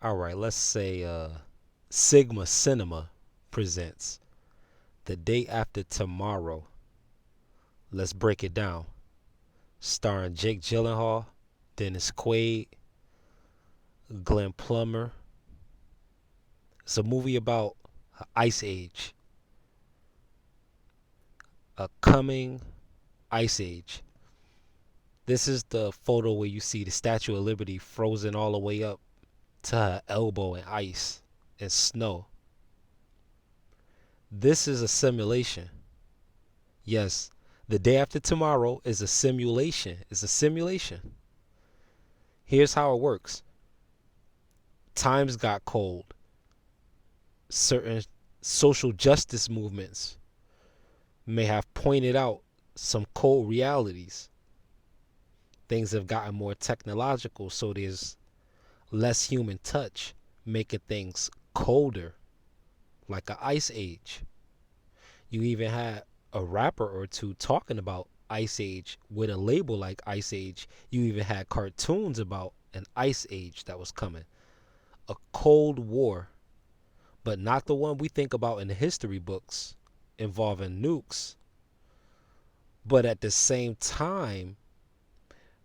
All right, let's say Sigma Cinema presents The Day After Tomorrow. Let's break it down. Starring Jake Gyllenhaal, Dennis Quaid, Glenn Plummer. It's a movie about an ice age, a coming ice age. This is the photo where you see the Statue of Liberty frozen all the way up to her elbow in ice and snow. This is a simulation. Yes, the day after tomorrow is a simulation. It's a simulation. Here's how it works. Times got cold. Certain social justice movements may have pointed out some cold realities. Things have gotten more technological, so there's less human touch, making things colder, like an ice age. You even had a rapper or two talking about Ice Age with a label like Ice Age. You even had cartoons about an ice age that was coming. A Cold War, but not the one we think about in the history books involving nukes. But at the same time,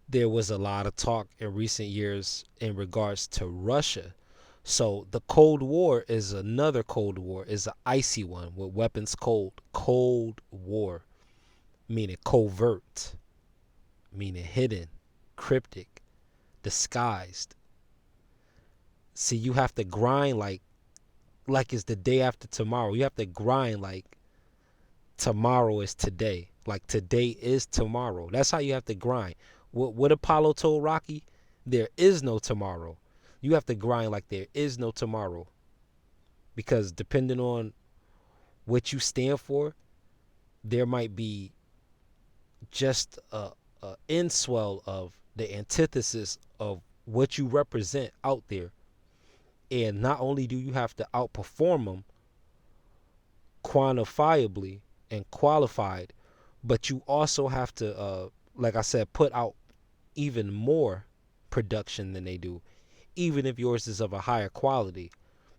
there was a lot of talk in recent years in regards to Russia. So the Cold War is another Cold War, is an icy one with weapons cold. Cold War, meaning covert, meaning hidden, cryptic, disguised. See, you have to grind like it's the day after tomorrow. You have to grind like tomorrow is today. Like today is tomorrow. That's how you have to grind. What Apollo told Rocky, there is no tomorrow. You have to grind like there is no tomorrow. Because depending on what you stand for, there might be just a end swell of the antithesis of what you represent out there. And not only do you have to outperform them quantifiably and qualified, but you also have to, like I said, put out even more production than they do, even if yours is of a higher quality.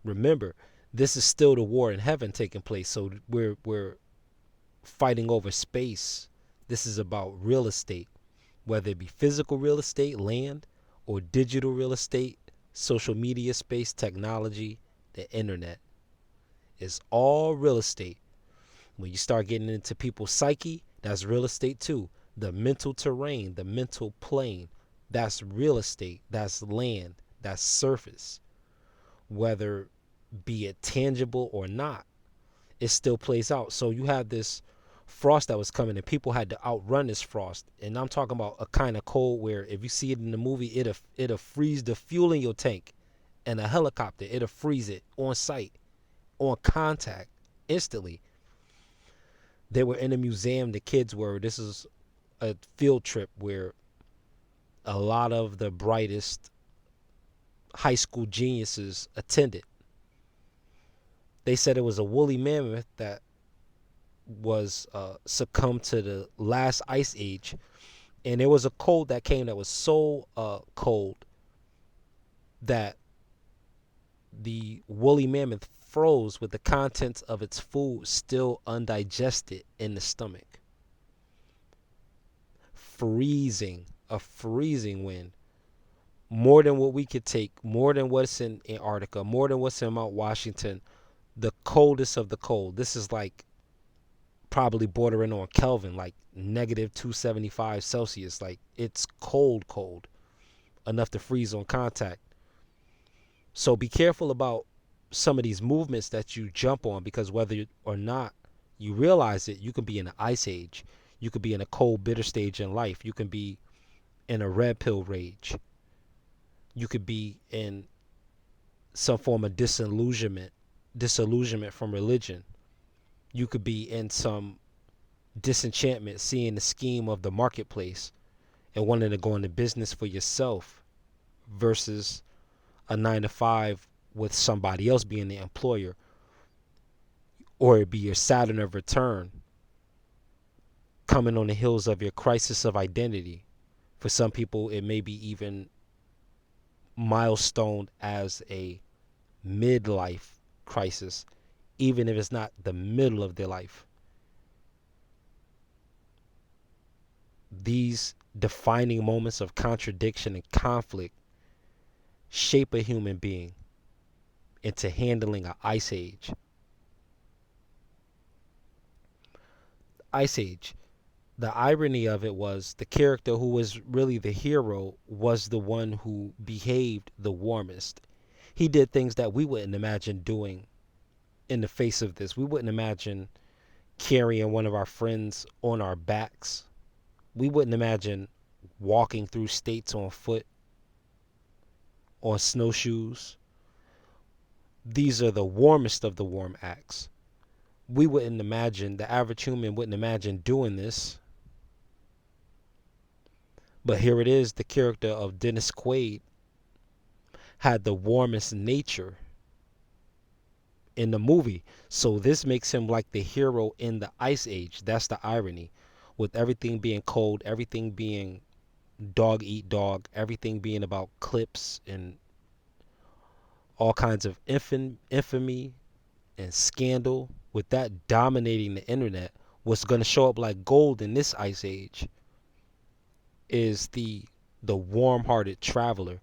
Remember, this is still the war in heaven taking place, so we're fighting over space. This is about real estate, whether it be physical real estate, land, or digital real estate, social media space, technology, the internet. It's all real estate. When you start getting into people's psyche, that's real estate too. The mental terrain, the mental plane, that's real estate. That's land. That's surface. Whether be it tangible or not, it still plays out. So you have this frost that was coming and people had to outrun this frost. And I'm talking about a kind of cold where if you see it in the movie, it'll freeze the fuel in your tank, and a helicopter, it'll freeze it on site, on contact, instantly. They were in a museum, the kids were. This is a field trip where a lot of the brightest high school geniuses attended. They said it was a woolly mammoth that was succumbed to the last ice age, and there was a cold that came that was so cold that the woolly mammoth froze with the contents of its food still undigested in the stomach. Freezing, a freezing wind, more than what we could take, more than what's in Antarctica, more than what's in Mount Washington, the coldest of the cold. This is like probably bordering on Kelvin, like negative 275 Celsius. Like it's cold, cold, enough to freeze on contact. So be careful about some of these movements that you jump on, because whether or not you realize it, you can be in an ice age. You could be in a cold, bitter stage in life. You can be in a red pill rage. You could be in some form of disillusionment from religion. You could be in some disenchantment, seeing the scheme of the marketplace and wanting to go into business for yourself versus a 9 to 5 with somebody else being the employer, or it be your Saturn of return coming on the heels of your crisis of identity. For some people, it may be even milestone as a midlife crisis, even if it's not the middle of their life. These defining moments of contradiction and conflict shape a human being into handling an ice age. Ice Age. The irony of it was the character who was really the hero was the one who behaved the warmest. He did things that we wouldn't imagine doing in the face of this. We wouldn't imagine carrying one of our friends on our backs. We wouldn't imagine walking through states on foot, on snowshoes. These are the warmest of the warm acts. We wouldn't imagine, the average human wouldn't imagine doing this. But here it is, the character of Dennis Quaid had the warmest nature in the movie. So this makes him like the hero in the Ice Age. That's the irony. With everything being cold, everything being dog eat dog, everything being about clips and all kinds of infamy and scandal, with that dominating the internet, what's going to show up like gold in this Ice Age is the warm-hearted traveler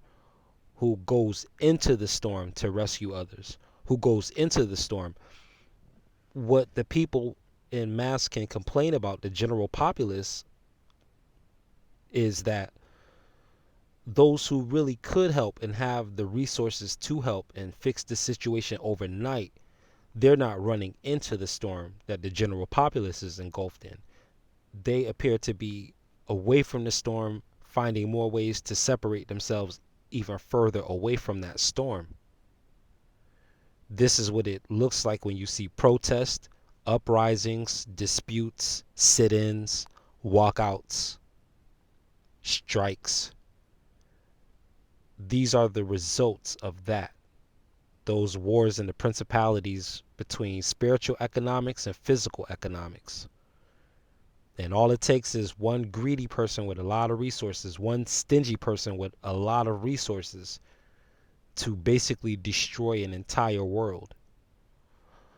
who goes into the storm to rescue others, who goes into the storm. What the people in mass can complain about, the general populace, is that those who really could help and have the resources to help and fix the situation overnight, they're not running into the storm that the general populace is engulfed in. They appear to be away from the storm, finding more ways to separate themselves even further away from that storm. This is what it looks like when you see protests, uprisings, disputes, sit-ins, walkouts, strikes. These are the results of that. Those wars and the principalities between spiritual economics and physical economics. And all it takes is one greedy person with a lot of resources, one stingy person with a lot of resources to basically destroy an entire world.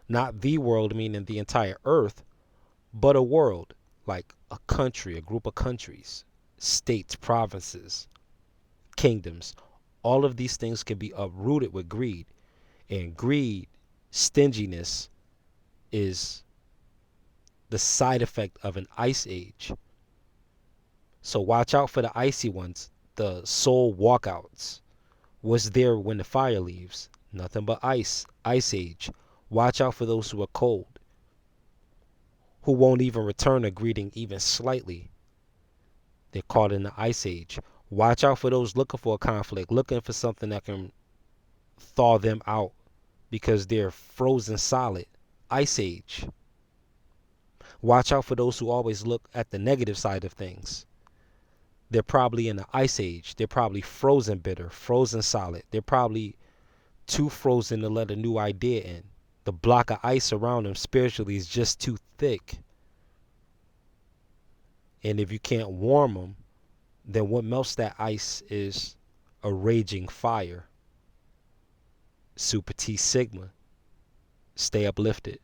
Not the world, meaning the entire earth, but a world, like a country, a group of countries, states, provinces, kingdoms. All of these things can be uprooted with greed. And greed, stinginess, is the side effect of an ice age. So watch out for the icy ones, the soul walkouts. What's there when the fire leaves? Nothing but ice. Ice age. Watch out for those who are cold, who won't even return a greeting even slightly. They're caught in the ice age. Watch out for those looking for a conflict, looking for something that can thaw them out because they're frozen solid. Ice age. Watch out for those who always look at the negative side of things. They're probably in the ice age. They're probably frozen bitter, frozen solid. They're probably too frozen to let a new idea in. The block of ice around them spiritually is just too thick. And if you can't warm them, then what melts that ice is a raging fire. Super T Sigma. Stay uplifted.